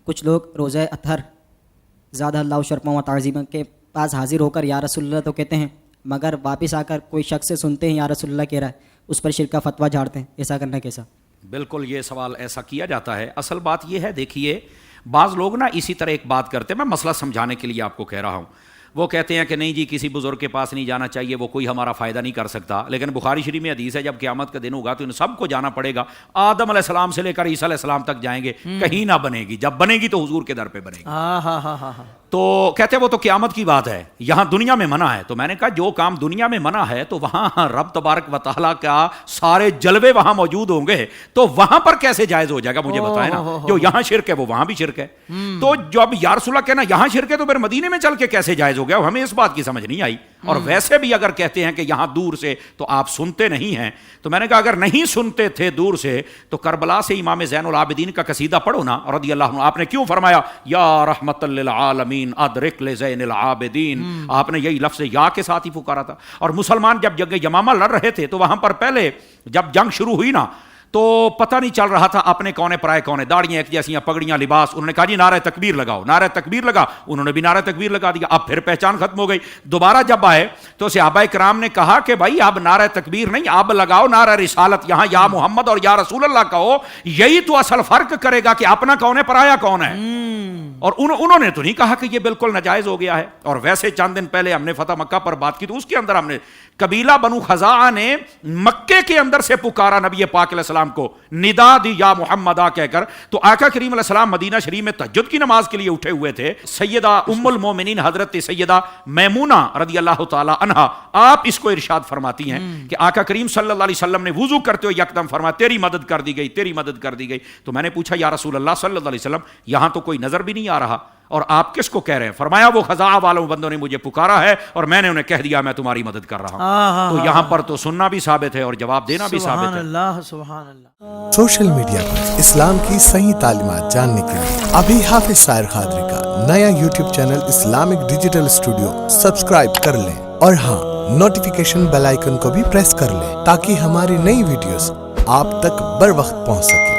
کچھ لوگ روزہ اطہر زیادہ اللہ شرما و تعظیم کے پاس حاضر ہو کر یا رسول اللہ تو کہتے ہیں، مگر واپس آ کر کوئی شخص سے سنتے ہیں یا رسول اللہ کہہ رہا ہے، اس پر شرک کا فتویٰ جھاڑتے ہیں، ایسا کرنا کیسا؟ بالکل یہ سوال ایسا کیا جاتا ہے. اصل بات یہ ہے، دیکھیے بعض لوگ نا اسی طرح ایک بات کرتے ہیں، میں مسئلہ سمجھانے کے لیے آپ کو کہہ رہا ہوں. وہ کہتے ہیں کہ نہیں جی کسی بزرگ کے پاس نہیں جانا چاہیے، وہ کوئی ہمارا فائدہ نہیں کر سکتا. لیکن بخاری شریف میں حدیث ہے جب قیامت کا دن ہوگا تو ان سب کو جانا پڑے گا. آدم علیہ السلام سے لے کر عیسیٰ علیہ السلام تک جائیں گے، کہیں نہ بنے گی. جب بنے گی تو حضور کے در پہ بنے گی. تو کہتے ہیں وہ تو قیامت کی بات ہے، یہاں دنیا میں منع ہے. تو میں نے کہا جو کام دنیا میں منع ہے تو وہاں رب تبارک و تعالیٰ کا سارے جلوے وہاں موجود ہوں گے، تو وہاں پر کیسے جائز ہو جائے گا؟ مجھے بتائیں نا. جو یہاں شرک ہے وہ وہاں بھی شرک ہے. تو جب یا رسول اللہ کہنا یہاں شرک ہے تو پھر مدینے میں چل کے کیسے جائز ہو گیا؟ ہمیں اس بات کی سمجھ نہیں آئی. اور ویسے بھی اگر کہتے ہیں کہ یہاں دور سے تو آپ سنتے نہیں ہیں، تو میں نے کہا اگر نہیں سنتے تھے دور سے تو کربلا سے امام زین العابدین کا قصیدہ پڑھو نا رضی اللہ عنہ. آپ نے کیوں فرمایا یا رحمت للعالمین ادرک لزین العابدین؟ آپ نے یہی لفظ یا کے ساتھ ہی پکارا تھا. اور مسلمان جب جنگ یمامہ لڑ رہے تھے تو وہاں پر پہلے جب جنگ شروع ہوئی نا تو پتہ نہیں چل رہا تھا اپنے کونے پرائے کونے، داڑیاں ایک جیسیاں، پگڑیاں، لباس. انہوں نے کہا جی نعرہ تکبیر لگاؤ، نعرہ تکبیر لگا. انہوں نے بھی نعرہ تکبیر لگا دیا. اب پھر پہچان ختم ہو گئی. دوبارہ جب آئے تو صحابہ کرام نے کہا کہ بھائی اب نعرہ تکبیر نہیں، اب لگاؤ نعرہ رسالت. یہاں یا محمد اور یا رسول اللہ کہو، یہی تو اصل فرق کرے گا کہ اپنا کون ہے پرایا کون ہے. اور انہوں نے تو نہیں کہا کہ یہ بالکل ناجائز ہو گیا ہے. اور ویسے چند دن پہلے ہم نے فتح مکہ پر بات کی تو اس کے اندر ہم نے قبیلہ بنو خزاعہ نے مکے کے اندر سے پکارا نبی پاک علیہ السلام کو، ندا دی یا محمدہ کہہ کر. تو آقا کریم علیہ السلام مدینہ شریف میں تہجد کی نماز کے لیے اٹھے ہوئے تھے. سیدہ ام المومنین حضرت سیدہ میمونہ رضی اللہ تعالی عنہا آپ اس کو ارشاد فرماتی ہیں کہ آقا کریم صلی اللہ علیہ وسلم نے وضو کرتے ہوئے یکدم فرمایا تیری مدد کر دی گئی، تیری مدد کر دی گئی. تو میں نے پوچھا یا رسول اللہ صلی اللہ علیہ وسلم یہاں تو کوئی نظر بھی نہیں آ رہا اور آپ کس کو کہہ رہے ہیں؟ فرمایا وہ خزاعہ والوں بندوں نے مجھے پکارا ہے اور میں نے انہیں کہہ دیا میں تمہاری مدد کر رہا ہوں. تو یہاں پر تو سننا بھی ثابت ہے اور جواب دینا بھی ثابت ہے. سبحان اللہ. سوشل میڈیا پر اسلام کی صحیح تعلیمات جاننے کے لیے ابھی حافظ سائر قادری کا نیا YouTube channel Islamic digital studio subscribe کر لیں، اور ہاں نوٹیفیکیشن بیل آئیکن کو بھی پریس کر لیں تاکہ ہماری نئی ویڈیوز آپ تک بر وقت پہنچ سکیں.